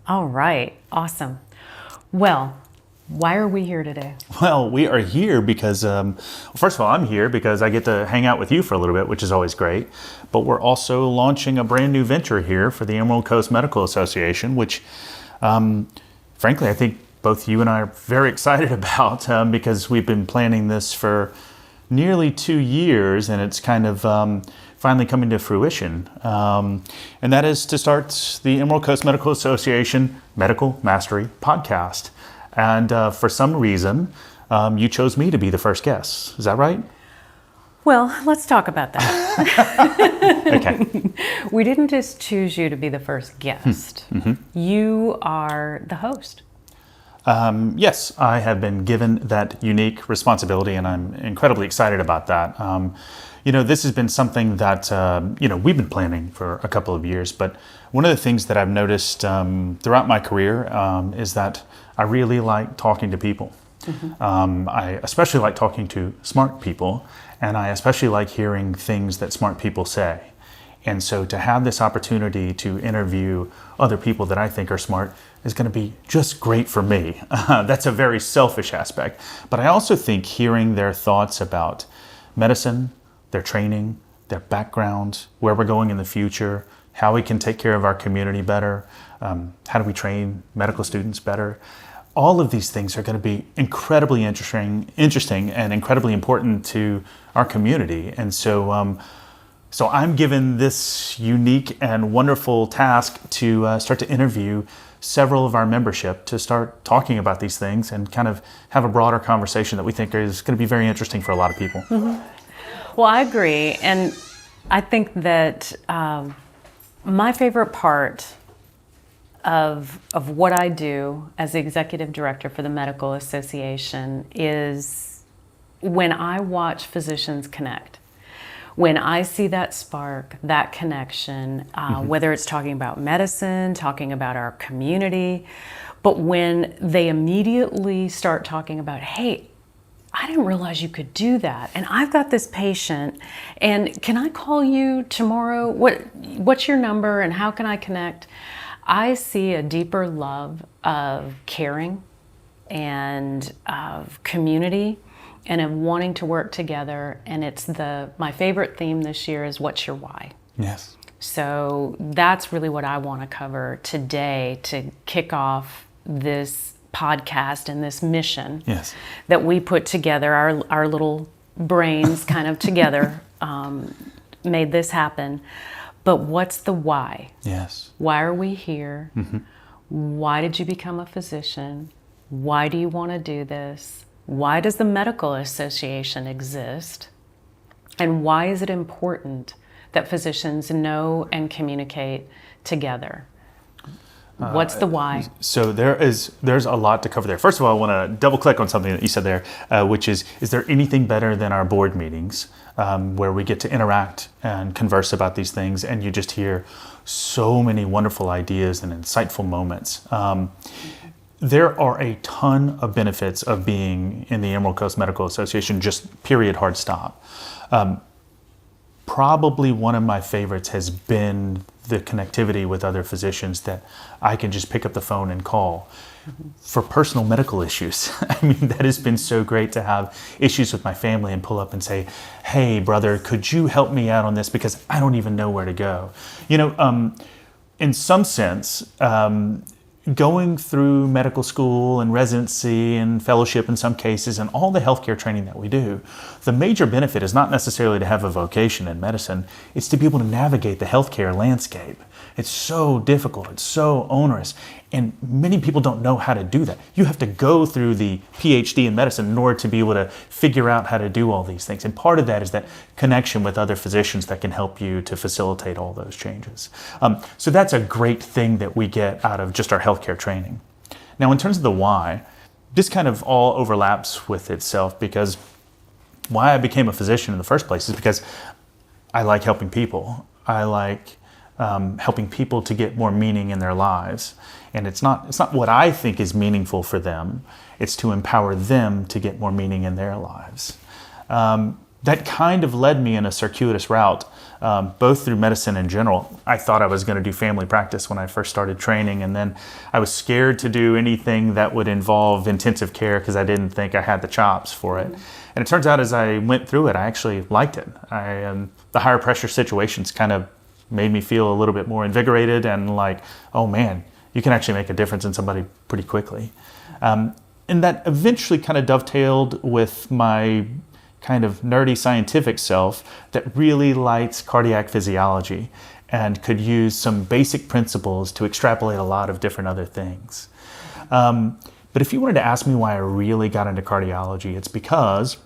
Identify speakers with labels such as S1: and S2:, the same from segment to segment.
S1: All right, awesome. Well, why are we here today?
S2: Well, we are here because, first of all, I'm here because I get to hang out with you for a little bit, which is always great. But we're also launching a brand new venture here for the Emerald Coast Medical Association, which, frankly, I think both you and I are very excited about because we've been planning this for nearly 2 years, and it's kind of finally coming to fruition. And that is to start the Emerald Coast Medical Association Medical Mastery Podcast. And for some reason, you chose me to be the first guest. Is that right?
S1: Well, let's talk about that.
S2: Okay.
S1: We didn't just choose you to be the first guest.
S2: Mm-hmm.
S1: You are the host.
S2: Yes, I have been given that unique responsibility, and I'm incredibly excited about that. This has been something that, we've been planning for a couple of years, but one of the things that I've noticed throughout my career is that I really like talking to people. Mm-hmm. I especially like talking to smart people, and I especially like hearing things that smart people say. And so to have this opportunity to interview other people that I think are smart is going to be just great for me. That's a very selfish aspect. But I also think hearing their thoughts about medicine, their training, their background, where we're going in the future, how we can take care of our community better, how do we train medical students better. All of these things are going to be incredibly interesting and incredibly important to our community. And so I'm given this unique and wonderful task to start to interview several of our membership to start talking about these things and kind of have a broader conversation that we think is going to be very interesting for a lot of people.
S1: Mm-hmm. Well, I agree. And I think that my favorite part of what I do as the executive director for the Medical Association is when I watch physicians connect. When I see that spark, that connection, whether it's talking about medicine, talking about our community, but when they immediately start talking about, hey, I didn't realize you could do that. And I've got this patient, and can I call you tomorrow? What's your number and how can I connect? I see a deeper love of caring and of community and of wanting to work together. And it's my favorite theme this year is what's your why?
S2: Yes.
S1: So that's really what I want to cover today to kick off this podcast and this mission.
S2: Yes.
S1: That we put together, our little brains kind of together made this happen. But what's the why?
S2: Yes.
S1: Why are we here?
S2: Mm-hmm.
S1: Why did you become a physician? Why do you want to do this? Why does the Medical Association exist? And why is it important that physicians know and communicate together? What's the why?
S2: So there's a lot to cover there. First of all, I want to double click on something that you said there, which is there anything better than our board meetings where we get to interact and converse about these things and you just hear so many wonderful ideas and insightful moments. There are a ton of benefits of being in the Emerald Coast Medical Association, just period, hard stop. Probably one of my favorites has been the connectivity with other physicians that I can just pick up the phone and call. Mm-hmm. For personal medical issues. I mean, that has been so great to have issues with my family and pull up and say, hey, brother, could you help me out on this? Because I don't even know where to go. In some sense, going through medical school and residency and fellowship in some cases and all the healthcare training that we do, the major benefit is not necessarily to have a vocation in medicine, it's to be able to navigate the healthcare landscape. It's so difficult, it's so onerous, and many people don't know how to do that. You have to go through the PhD in medicine in order to be able to figure out how to do all these things. And part of that is that connection with other physicians that can help you to facilitate all those changes. So that's a great thing that we get out of just our healthcare training. Now, in terms of the why, this kind of all overlaps with itself because why I became a physician in the first place is because I like helping people. I like helping people to get more meaning in their lives. And it's not what I think is meaningful for them. It's to empower them to get more meaning in their lives. That kind of led me in a circuitous route, both through medicine in general. I thought I was going to do family practice when I first started training, and then I was scared to do anything that would involve intensive care because I didn't think I had the chops for it. And it turns out as I went through it, I actually liked it. The higher pressure situations kind of made me feel a little bit more invigorated and like, oh man, you can actually make a difference in somebody pretty quickly. And that eventually kind of dovetailed with my kind of nerdy scientific self that really likes cardiac physiology and could use some basic principles to extrapolate a lot of different other things. But if you wanted to ask me why I really got into cardiology, it's because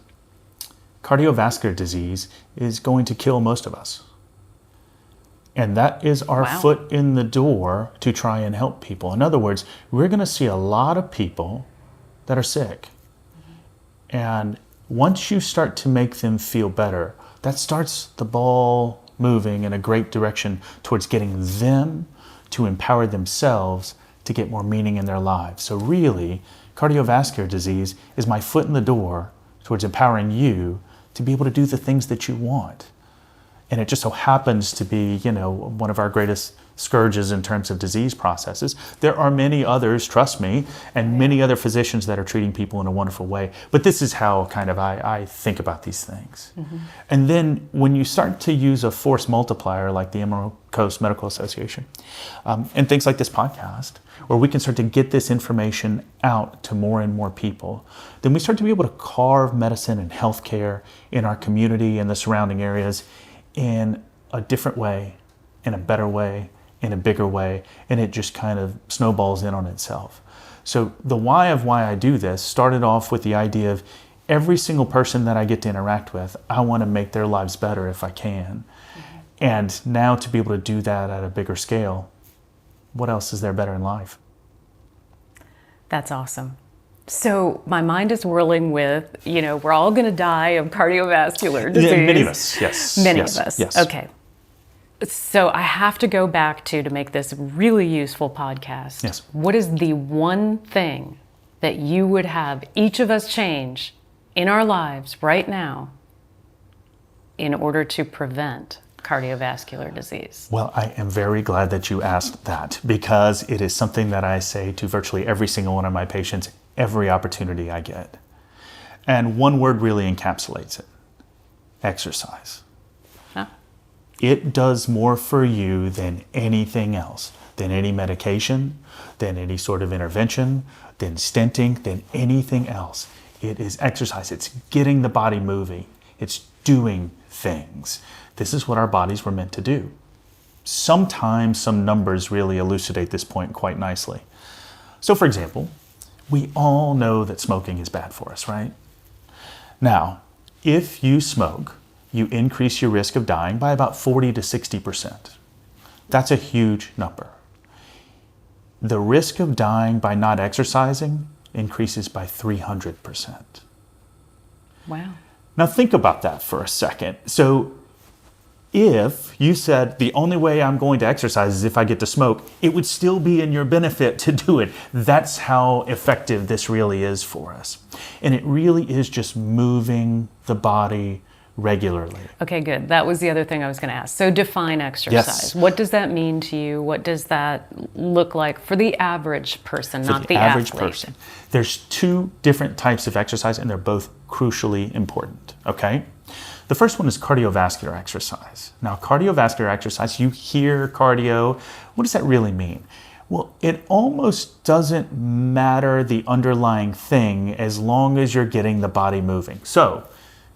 S2: cardiovascular disease is going to kill most of us. And that is our foot in the door to try and help people. In other words, we're going to see a lot of people that are sick. And once you start to make them feel better, that starts the ball moving in a great direction towards getting them to empower themselves to get more meaning in their lives. So really, cardiovascular disease is my foot in the door towards empowering you to be able to do the things that you want. And it just so happens to be, one of our greatest scourges in terms of disease processes. There are many others, trust me, and many other physicians that are treating people in a wonderful way. But this is how kind of I think about these things. And then when you start to use a force multiplier like the Emerald Coast Medical Association and things like this podcast, where we can start to get this information out to more and more people, then we start to be able to carve medicine and healthcare in our community and the surrounding areas in a different way, in a better way, in a bigger way, and it just kind of snowballs in on itself. So the why of why I do this started off with the idea of every single person that I get to interact with, I want to make their lives better if I can. And now to be able to do that at a bigger scale, what else is there better in life?
S1: That's awesome. So my mind is whirling with, we're all going to die of cardiovascular disease.
S2: Yeah, many of us, yes.
S1: Many of us.
S2: Yes.
S1: Okay. So I have to go back to make this really useful podcast.
S2: Yes.
S1: What is the one thing that you would have each of us change in our lives right now in order to prevent cardiovascular disease?
S2: Well, I am very glad that you asked that because it is something that I say to virtually every single one of my patients every opportunity I get. And one word really encapsulates it: exercise.
S1: Huh?
S2: It does more for you than anything else, than any medication, than any sort of intervention, than stenting, than anything else. It is exercise. It's getting the body moving. It's doing things. This is what our bodies were meant to do. Sometimes some numbers really elucidate this point quite nicely. So for example, we all know that smoking is bad for us, right? Now, if you smoke, you increase your risk of dying by about 40 to 60%. That's a huge number. The risk of dying by not exercising increases by 300%.
S1: Wow.
S2: Now think about that for a second. So if you said the only way I'm going to exercise is if I get to smoke, it would still be in your benefit to do it. That's how effective this really is for us. And it really is just moving the body regularly.
S1: Okay, good. That was the other thing I was going to ask. So define exercise.
S2: Yes.
S1: What does that mean to you? What does that look like for the average person, not the
S2: average
S1: athlete?
S2: person? There's two different types of exercise, and they're both crucially important, okay? The first one is cardiovascular exercise. Now, cardiovascular exercise, you hear cardio. What does that really mean? Well, it almost doesn't matter the underlying thing as long as you're getting the body moving. So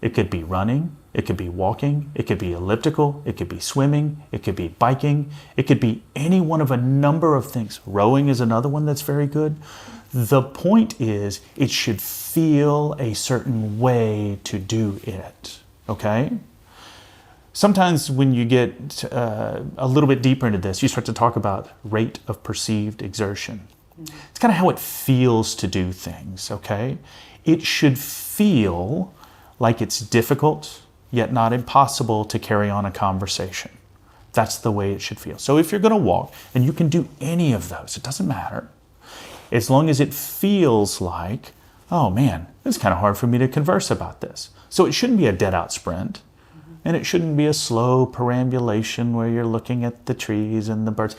S2: it could be running, it could be walking, it could be elliptical, it could be swimming, it could be biking, it could be any one of a number of things. Rowing is another one that's very good. The point is, it should feel a certain way to do it. Okay? Sometimes when you get a little bit deeper into this, you start to talk about rate of perceived exertion. It's kind of how it feels to do things, okay? It should feel like it's difficult, yet not impossible to carry on a conversation. That's the way it should feel. So if you're going to walk, and you can do any of those, it doesn't matter, as long as it feels like, oh man, it's kind of hard for me to converse about this. So it shouldn't be a dead out sprint, and it shouldn't be a slow perambulation where you're looking at the trees and the birds.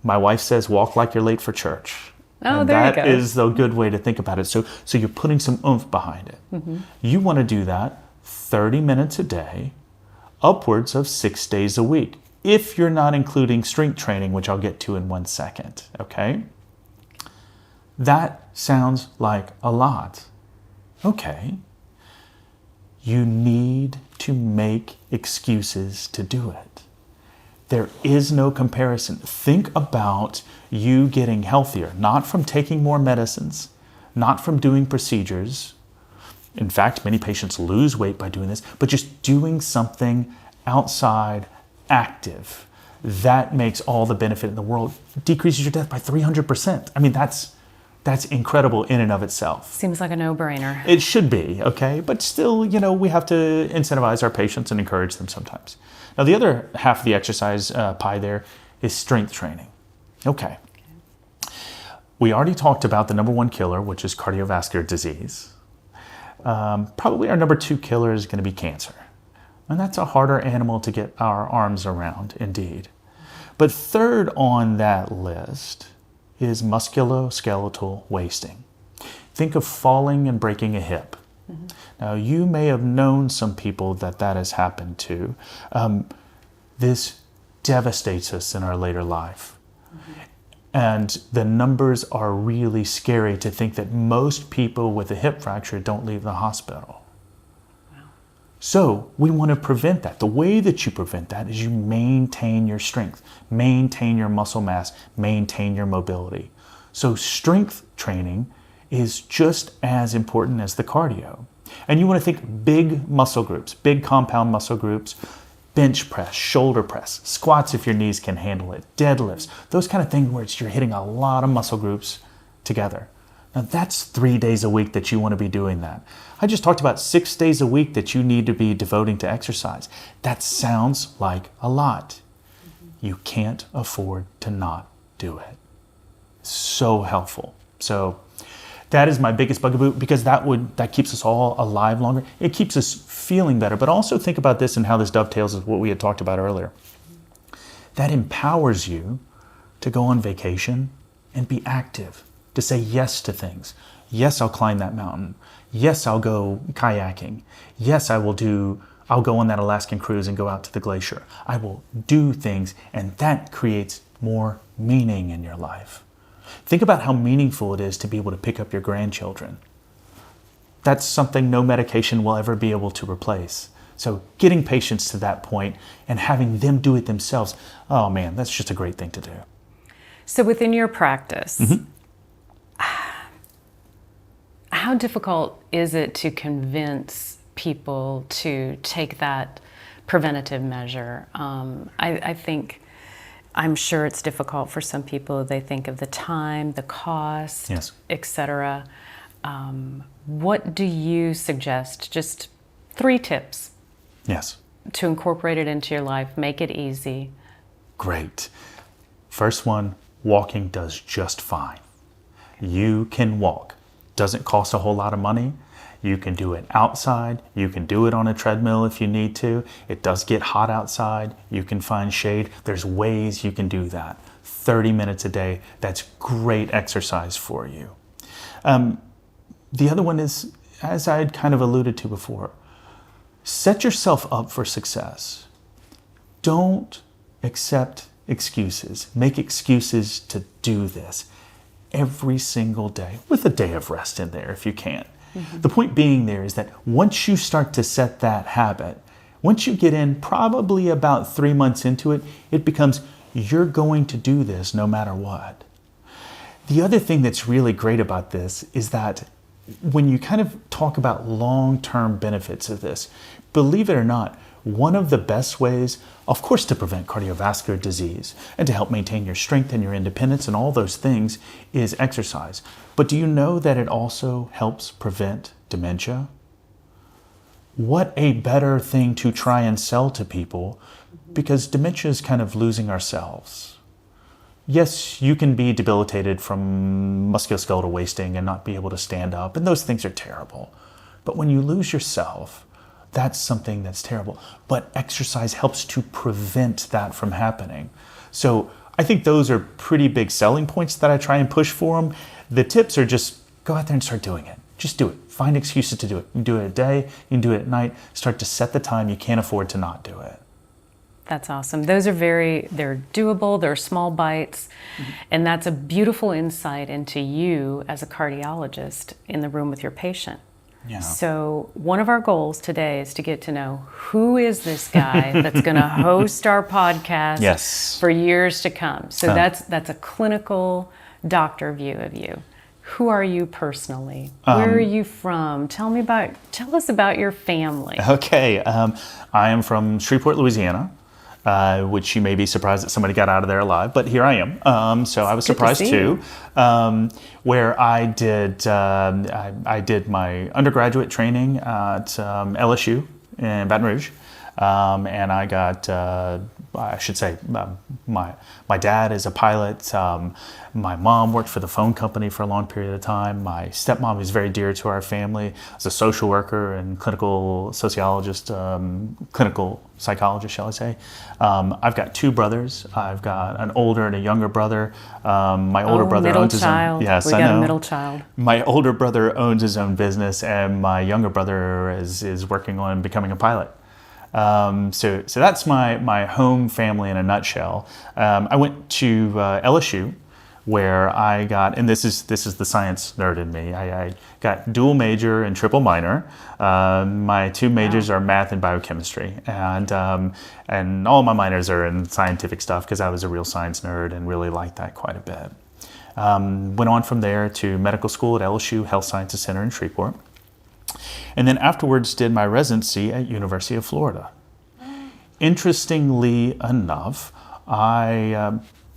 S2: My wife says, walk like you're late for church.
S1: Oh,
S2: and
S1: there you go.
S2: that is the good way to think about it. So you're putting some oomph behind it. You want to do that 30 minutes a day, upwards of 6 days a week, if you're not including strength training, which I'll get to in 1 second, okay? That sounds like a lot. Okay. You need to make excuses to do it. There is no comparison. Think about you getting healthier, not from taking more medicines, not from doing procedures. In fact, many patients lose weight by doing this, but just doing something outside, active. That makes all the benefit in the world. Decreases your death by 300%. I mean, that's incredible in and of itself.
S1: Seems like a no-brainer.
S2: It should be, okay? But still, we have to incentivize our patients and encourage them sometimes. Now, the other half of the exercise pie there is strength training. Okay. We already talked about the number one killer, which is cardiovascular disease. Probably our number two killer is going to be cancer. And that's a harder animal to get our arms around, indeed. But third on that list is musculoskeletal wasting. Think of falling and breaking a hip. Now, you may have known some people that has happened to. This devastates us in our later life. And the numbers are really scary to think that most people with a hip fracture don't leave the hospital. So we want to prevent that. The way that you prevent that is you maintain your strength, maintain your muscle mass, maintain your mobility. So strength training is just as important as the cardio. And you want to think big muscle groups, big compound muscle groups, bench press, shoulder press, squats if your knees can handle it, deadlifts, those kind of things where you're hitting a lot of muscle groups together. Now that's 3 days a week that you want to be doing that. I just talked about 6 days a week that you need to be devoting to exercise. That sounds like a lot. You can't afford to not do it. So helpful. So that is my biggest bugaboo, because that keeps us all alive longer. It keeps us feeling better. But also think about this and how this dovetails with what we had talked about earlier. That empowers you to go on vacation and be active, to say yes to things. Yes, I'll climb that mountain. Yes, I'll go kayaking. Yes, I'll go on that Alaskan cruise and go out to the glacier. I will do things, and that creates more meaning in your life. Think about how meaningful it is to be able to pick up your grandchildren. That's something no medication will ever be able to replace. So getting patients to that point and having them do it themselves, oh man, that's just a great thing to do.
S1: So within your practice, how difficult is it to convince people to take that preventative measure? I'm sure it's difficult for some people. They think of the time, the cost,
S2: yes,
S1: etc. What do you suggest? Just 3 tips.
S2: Yes.
S1: To incorporate it into your life, make it easy.
S2: Great. First one, walking does just fine. You can walk. Doesn't cost a whole lot of money. You can do it outside. You can do it on a treadmill if you need to. It does get hot outside. You can find shade. There's ways you can do that. 30 minutes a day. That's great exercise for you. The other one is, as I had kind of alluded to before, set yourself up for success. Don't accept excuses. Make excuses to do this every single day, with a day of rest in there if you can. The point being there is that once you start to set that habit, once you get in probably about 3 months into it, it becomes you're going to do this no matter what. The other thing that's really great about this is that when you kind of talk about long-term benefits of this, believe it or not, one of the best ways, of course, to prevent cardiovascular disease and to help maintain your strength and your independence and all those things is exercise. But do you know that it also helps prevent dementia? What a better thing to try and sell to people because dementia is kind of losing ourselves. Yes, you can be debilitated from musculoskeletal wasting and not be able to stand up, and those things are terrible. But when you lose yourself, that's something that's terrible. But exercise helps to prevent that from happening. So I think those are pretty big selling points that I try and push for them. The tips are just go out there and start doing it. Just do it. Find excuses to do it. You can do it at day, you can do it at night. Start to set the time. You can't afford to not do it.
S1: That's awesome. Those are they're doable, they're small bites, and that's a beautiful insight into you as a cardiologist in the room with your patient.
S2: Yeah.
S1: So one of our goals today is to get to know who is this guy that's going to host our podcast
S2: Yes.
S1: for years to come. So that's a clinical doctor view of you. Who are you personally? Where are you from? Tell us about your family.
S2: Okay. I am from Shreveport, Louisiana. Which you may be surprised that somebody got out of there alive, but here I am. So I was surprised too. Where I did my undergraduate training at LSU in Baton Rouge, and I got my dad is a pilot. My mom worked for the phone company for a long period of time. My stepmom is very dear to our family. As a social worker and clinical sociologist, clinical psychologist, shall I say. I've got two brothers. I've got an older and a younger brother. My older brother owns his own. Yes,
S1: we got a middle child.
S2: My older brother owns his own business, and my younger brother is working on becoming a pilot. So that's my home family in a nutshell. I went to LSU, where I got, and this is the science nerd in me. I got dual major and triple minor. My two majors are math and biochemistry, and all my minors are in scientific stuff because I was a real science nerd and really liked that quite a bit. Went on from there to medical school at LSU Health Sciences Center in Shreveport. And then afterwards did my residency at University of Florida. Interestingly enough,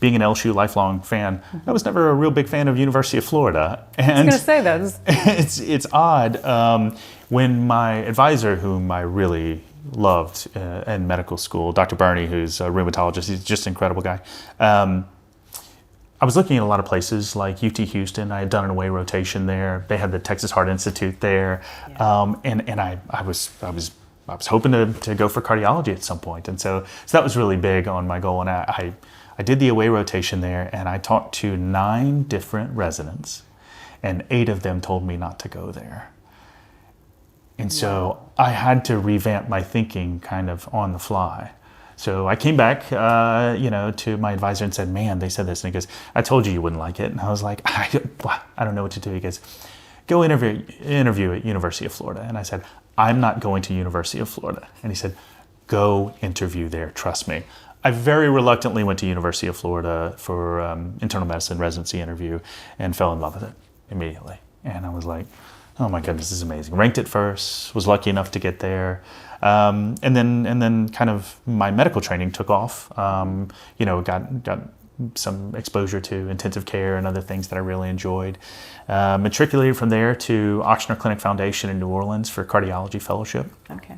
S2: being an LSU lifelong fan, I was never a real big fan of University of Florida. And
S1: I was going to say that.
S2: It's odd. When my advisor, whom I really loved in medical school, Dr. Burney, who's a rheumatologist, he's just an incredible guy. I was looking at a lot of places like UT Houston. I had done an away rotation there. They had the Texas Heart Institute there, and I was hoping to go for cardiology at some point, and so that was really big on my goal. And I did the away rotation there, and I talked to 9 different residents, and 8 of them told me not to go there. And so I had to revamp my thinking kind of on the fly. So I came back, to my advisor and said, "Man, they said this." And he goes, "I told you wouldn't like it." And I was like, I don't know what to do. He goes, "Go interview at University of Florida." And I said, "I'm not going to University of Florida." And he said, "Go interview there, trust me." I very reluctantly went to University of Florida for internal medicine residency interview and fell in love with it immediately. And I was like, oh my goodness, this is amazing. Ranked it first, was lucky enough to get there. And then kind of my medical training took off. Got some exposure to intensive care and other things that I really enjoyed. Matriculated from there to Ochsner Clinic Foundation in New Orleans for cardiology fellowship.
S1: Okay.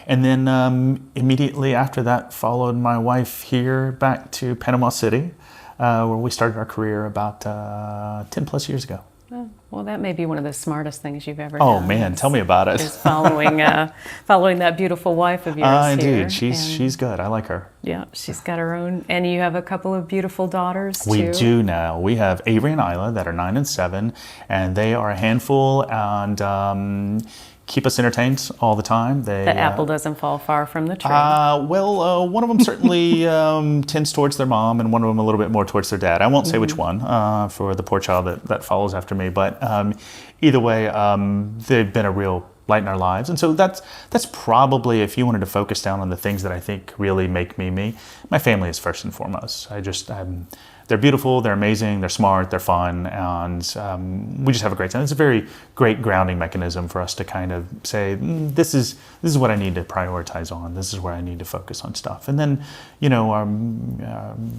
S2: And then immediately after that followed my wife here back to Panama City, where we started our career about 10 plus years ago.
S1: Well, that may be one of the smartest things you've ever
S2: done. Oh man, tell me about it.
S1: Is following that beautiful wife of yours.
S2: Indeed, she's good. I like her.
S1: Yeah, she's got her own, and you have a couple of beautiful daughters too.
S2: We do now. We have Avery and Isla that are 9 and 7, and they are a handful and keep us entertained all the time. The
S1: apple doesn't fall far from the tree.
S2: One of them certainly tends towards their mom, and one of them a little bit more towards their dad. I won't say which one for the poor child that follows after me, but either way, they've been a real light in our lives. And so that's probably, if you wanted to focus down on the things that I think really make me me, my family is first and foremost. They're beautiful, they're amazing, they're smart, they're fun, and we just have a great time. It's a very great grounding mechanism for us to kind of say, this is what I need to prioritize on. This is where I need to focus on stuff. And then,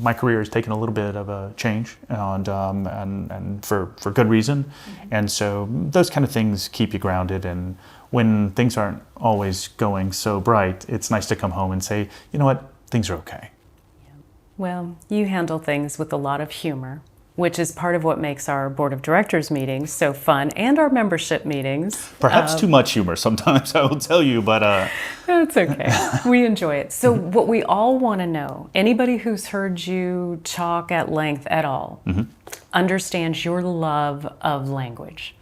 S2: my career has taken a little bit of a change, and for good reason. And so those kind of things keep you grounded. And when things aren't always going so bright, it's nice to come home and say, you know what? things are okay.
S1: Well, you handle things with a lot of humor, which is part of what makes our board of directors meetings so fun, and our membership meetings.
S2: Perhaps too much humor sometimes, I will tell you, but
S1: That's okay. We enjoy it. So what we all want to know, anybody who's heard you talk at length at all, understands your love of language,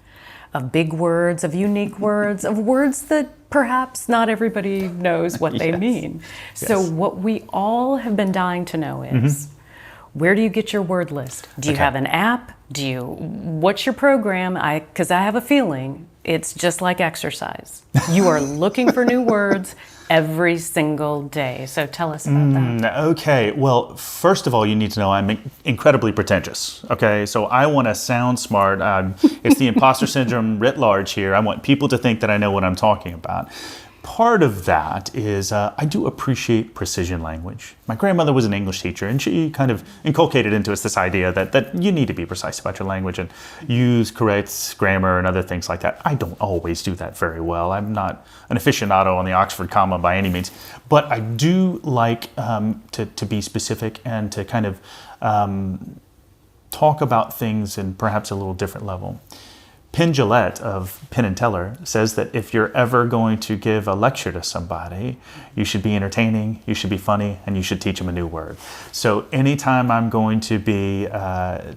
S1: of big words, of unique words, of words that perhaps not everybody knows what they mean. So what we all have been dying to know is, where do you get your word list? Do you have an app? What's your program? Because I have a feeling it's just like exercise. You are looking for new words every single day. So tell us about that.
S2: Okay, well, first of all, you need to know I'm incredibly pretentious. Okay, so I want to sound smart. It's the imposter syndrome writ large here. I want people to think that I know what I'm talking about. Part of that is I do appreciate precision language. My grandmother was an English teacher, and she kind of inculcated into us this idea that you need to be precise about your language and use correct grammar and other things like that. I don't always do that very well. I'm not an aficionado on the Oxford comma by any means, but I do like to be specific and to kind of talk about things in perhaps a little different level. Penn Jillette of Penn and Teller says that if you're ever going to give a lecture to somebody, you should be entertaining, you should be funny, and you should teach them a new word. So anytime I'm going to be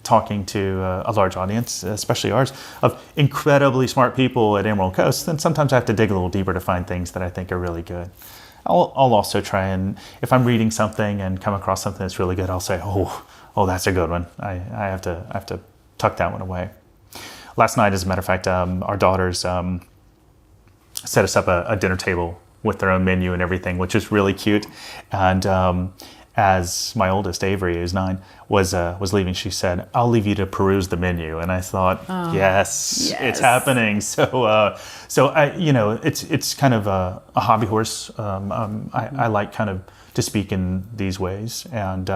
S2: talking to a large audience, especially ours, of incredibly smart people at Emerald Coast, then sometimes I have to dig a little deeper to find things that I think are really good. I'll also try and, if I'm reading something and come across something that's really good, I'll say, oh, that's a good one. I have to tuck that one away. Last night, as a matter of fact, our daughters set us up a dinner table with their own menu and everything, which was really cute. And as my oldest, Avery, who's 9, was leaving, she said, "I'll leave you to peruse the menu." And I thought, yes, it's happening. So I, it's kind of a hobby horse. I like kind of to speak in these ways. And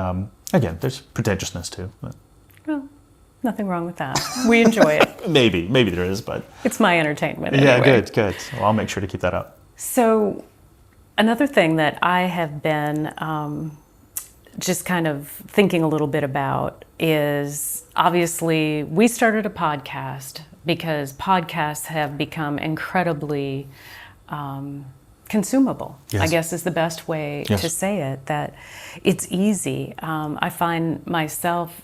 S2: again, there's pretentiousness too. But.
S1: Well. Nothing wrong with that. We enjoy it.
S2: Maybe there is, but...
S1: It's my entertainment anyway.
S2: Yeah, good. Well, I'll make sure to keep that up.
S1: So another thing that I have been just kind of thinking a little bit about is, obviously, we started a podcast because podcasts have become incredibly consumable, I guess is the best way to say it, that it's easy. I find myself,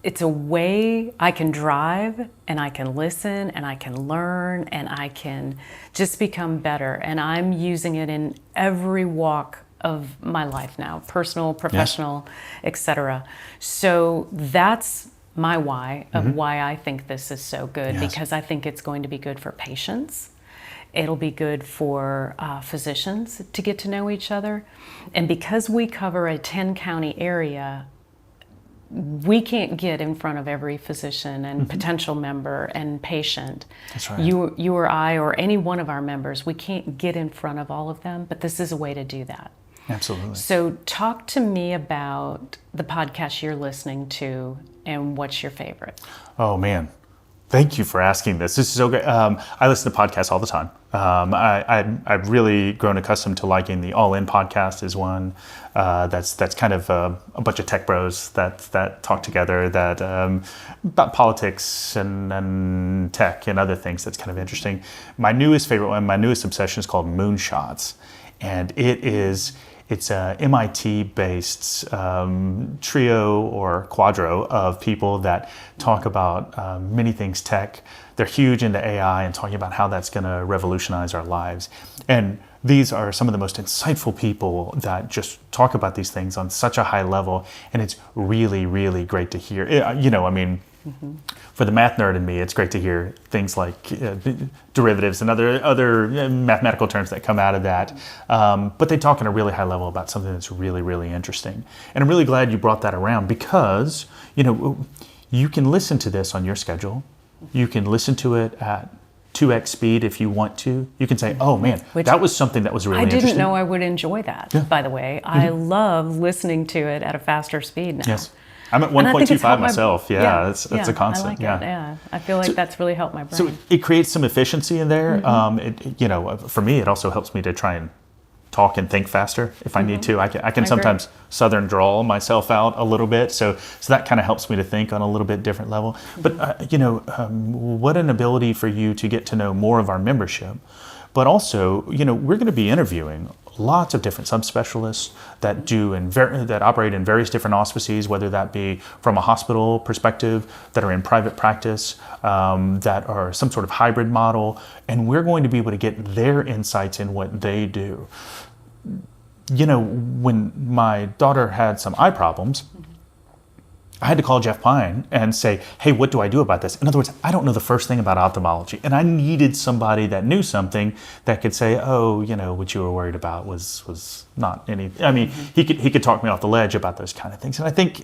S1: it's a way I can drive and I can listen and I can learn and I can just become better. And I'm using it in every walk of my life now, personal, professional, etc. So that's my why of why I think this is so good, because I think it's going to be good for patients. It'll be good for physicians to get to know each other. And because we cover a 10-county area, we can't get in front of every physician and potential member and patient.
S2: That's right.
S1: You or I or any one of our members, we can't get in front of all of them, but this is a way to do that.
S2: Absolutely.
S1: So talk to me about the podcast you're listening to and what's your favorite.
S2: Oh, man. Thank you for asking this. This is so great. I listen to podcasts all the time. I've really grown accustomed to liking the All In podcast is one that's kind of a bunch of tech bros that talk together that about politics and tech and other things. That's kind of interesting. My newest favorite one, my newest obsession is called Moonshots, and it's a MIT-based trio or quadro of people that talk about many things tech. They're huge into AI and talking about how that's going to revolutionize our lives. And these are some of the most insightful people that just talk about these things on such a high level. And it's really, really great to hear. For the math nerd in me, it's great to hear things like derivatives and other mathematical terms that come out of that. But they talk on a really high level about something that's really, really interesting. And I'm really glad you brought that around because, you can listen to this on your schedule. You can listen to it at 2x speed if you want to. You can say, oh man, that was something that was really interesting.
S1: I didn't know I would enjoy that, by the way. I love listening to it at a faster speed now.
S2: Yes. I'm at 1.25 myself. It's a constant.
S1: I like it. I feel like that's really helped my brain.
S2: So it creates some efficiency in there. For me, it also helps me to try and talk and think faster if I need to. I can
S1: agree.
S2: sometimes Southern drawl myself out a little bit, so that kind of helps me to think on a little bit different level. But what an ability for you to get to know more of our membership. But also, we're going to be interviewing lots of different subspecialists that that operate in various different auspices, whether that be from a hospital perspective, that are in private practice, that are some sort of hybrid model, and we're going to be able to get their insights in what they do. When my daughter had some eye problems, I had to call Jeff Pine and say, hey, what do I do about this? In other words, I don't know the first thing about ophthalmology. And I needed somebody that knew something that could say, oh, what you were worried about was not any, I mean, he could talk me off the ledge about those kind of things. And I think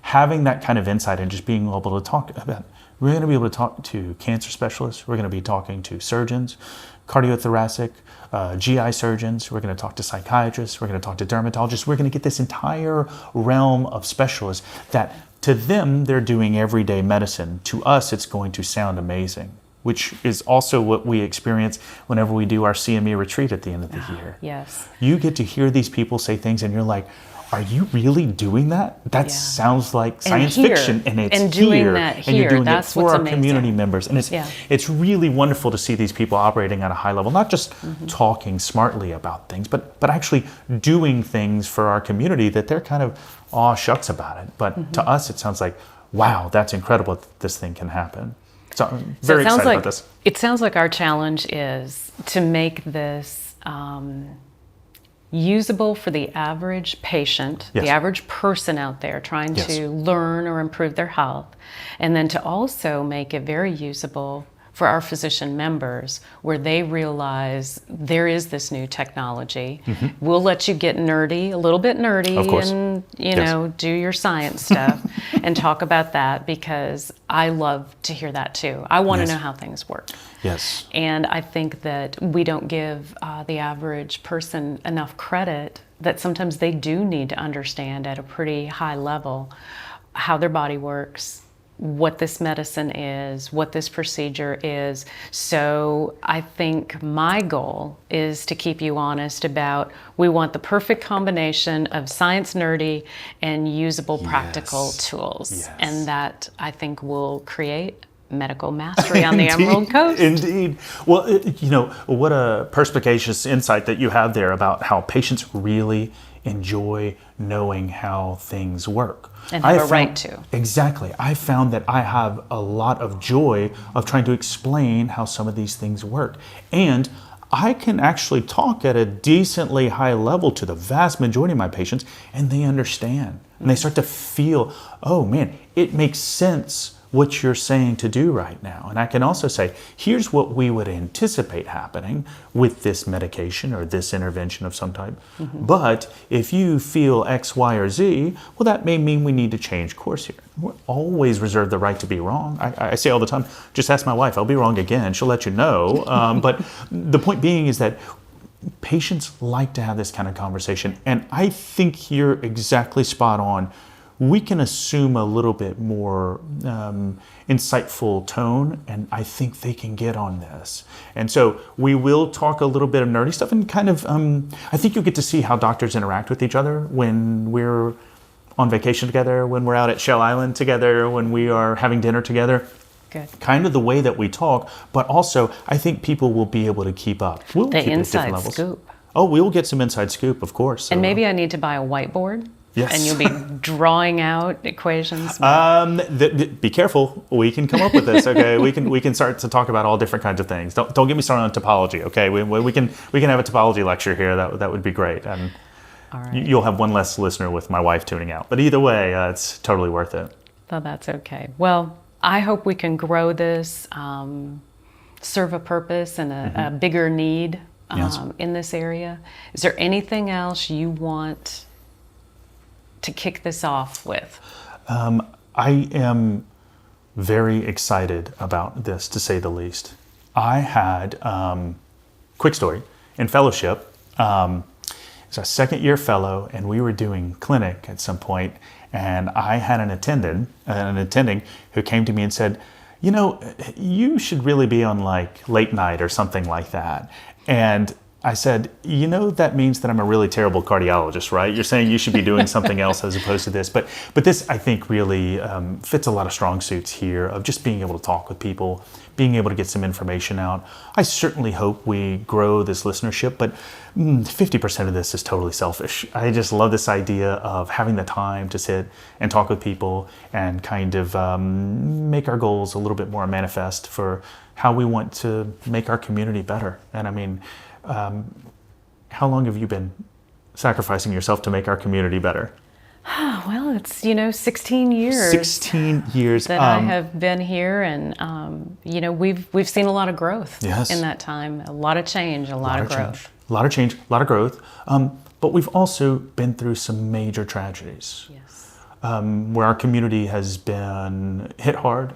S2: having that kind of insight and just being able to talk about, we're going to be able to talk to cancer specialists. We're going to be talking to surgeons, cardiothoracic, GI surgeons. We're going to talk to psychiatrists. We're going to talk to dermatologists. We're going to get this entire realm of specialists that to them, they're doing everyday medicine. To us, it's going to sound amazing, which is also what we experience whenever we do our CME retreat at the end of the year.
S1: Yes.
S2: You get to hear these people say things and you're like, are you really doing that? That sounds like science fiction, and it's
S1: and doing
S2: here,
S1: that
S2: and
S1: here.
S2: you're doing
S1: That's
S2: it for
S1: what's
S2: our
S1: amazing.
S2: community members. And it's really wonderful to see these people operating at a high level, not just talking smartly about things, but actually doing things for our community that they're kind of aw shucks about it. But to us, it sounds like, wow, that's incredible that this thing can happen. So I'm very excited about this.
S1: It sounds like our challenge is to make this usable for the average patient, the average person out there trying to learn or improve their health, and then to also make it very usable for our physician members where they realize there is this new technology. We'll let you get nerdy, a little bit nerdy,
S2: Of course.
S1: and do your science stuff and talk about that, because I love to hear that too. I want to know how things work.
S2: Yes.
S1: And I think that we don't give the average person enough credit that sometimes they do need to understand at a pretty high level how their body works, what this medicine is, what this procedure is. So I think my goal is to keep you honest about, we want the perfect combination of science nerdy and usable practical tools.
S2: Yes.
S1: And that, I think, will create medical mastery on the Emerald Coast.
S2: Indeed. Well, what a perspicacious insight that you have there about how patients really enjoy knowing how things work.
S1: And have a right to.
S2: Exactly. I found that I have a lot of joy of trying to explain how some of these things work. And I can actually talk at a decently high level to the vast majority of my patients, and they understand. And they start to feel, oh man, it makes sense what you're saying to do right now. And I can also say, here's what we would anticipate happening with this medication or this intervention of some type. But if you feel X, Y, or Z, well, that may mean we need to change course here. We're always reserve the right to be wrong. I say all the time, just ask my wife, I'll be wrong again. She'll let you know. But the point being is that patients like to have this kind of conversation. And I think you're exactly spot on. We can assume a little bit more insightful tone, and I think they can get on this. And so we will talk a little bit of nerdy stuff, and kind of, I think you'll get to see how doctors interact with each other when we're on vacation together, when we're out at Shell Island together, when we are having dinner together.
S1: Good.
S2: Kind of the way that we talk, but also I think people will be able to keep up. We'll
S1: The
S2: keep it at
S1: inside
S2: different levels.
S1: scoop.
S2: Oh, we'll get some inside scoop, of course. So,
S1: And maybe I need to buy a whiteboard.
S2: Yes.
S1: And you'll be drawing out equations.
S2: Be careful. We can come up with this. Okay, we can start to talk about all different kinds of things. Don't get me started on topology. Okay, we can have a topology lecture here. That would be great. And
S1: All right.
S2: you'll have one less listener with my wife tuning out. But either way, it's totally worth it.
S1: Oh, that's okay. Well, I hope we can grow this, serve a purpose and a bigger need in this area. Is there anything else you want to kick this off with?
S2: I am very excited about this, to say the least. I had, quick story, in fellowship, it's a second year fellow, and we were doing clinic at some point, and I had an attending who came to me and said, you should really be on like late night or something like that. And I said, that means that I'm a really terrible cardiologist, right? You're saying you should be doing something else as opposed to this. But this, I think, really fits a lot of strong suits here of just being able to talk with people, being able to get some information out. I certainly hope we grow this listenership, but 50% of this is totally selfish. I just love this idea of having the time to sit and talk with people and kind of make our goals a little bit more manifest for how we want to make our community better. And I mean, how long have you been sacrificing yourself to make our community better?
S1: Well, it's 16 years.
S2: 16 years
S1: that I have been here, and we've seen a lot of growth in that time. A lot of change, a lot of growth.
S2: A lot of change, a lot of growth. But we've also been through some major tragedies.
S1: Yes.
S2: Where our community has been hit hard,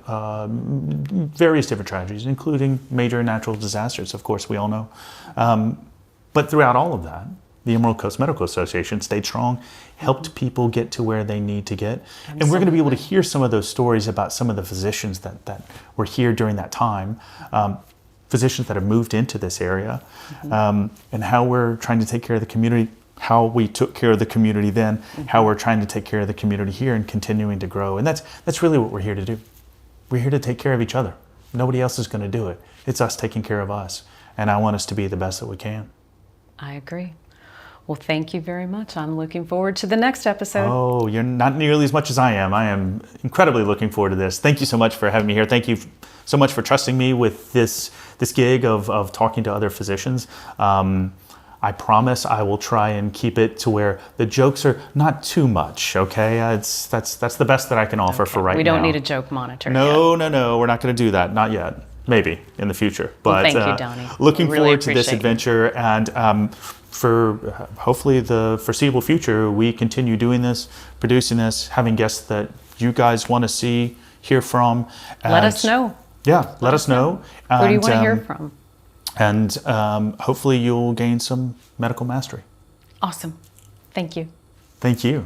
S2: various different tragedies, including major natural disasters, of course, we all know. But throughout all of that, the Emerald Coast Medical Association stayed strong, helped people get to where they need to get.
S1: Absolutely.
S2: And we're going to be able to hear some of those stories about some of the physicians that were here during that time, physicians that have moved into this area, and how we're trying to take care of the community, how we took care of the community then, how we're trying to take care of the community here and continuing to grow. And that's really what we're here to do. We're here to take care of each other. Nobody else is going to do it. It's us taking care of us. And I want us to be the best that we can.
S1: I agree. Well, thank you very much. I'm looking forward to the next episode.
S2: Oh, you're not nearly as much as I am. I am incredibly looking forward to this. Thank you so much for having me here. Thank you so much for trusting me with this gig of talking to other physicians. I promise I will try and keep it to where the jokes are not too much, okay? That's the best that I can offer for right now.
S1: We don't need a joke monitor
S2: No,
S1: yet.
S2: no, we're not going to do that. Not yet. Maybe in the future. But
S1: well, thank you, Donnie.
S2: Looking
S1: really
S2: forward to this adventure, and for hopefully the foreseeable future, we continue doing this, producing this, having guests that you guys want to see, hear from.
S1: Let us know.
S2: Yeah, let us know.
S1: Who do you want to hear from?
S2: And hopefully you'll gain some medical mastery.
S1: Awesome. Thank you.
S2: Thank you.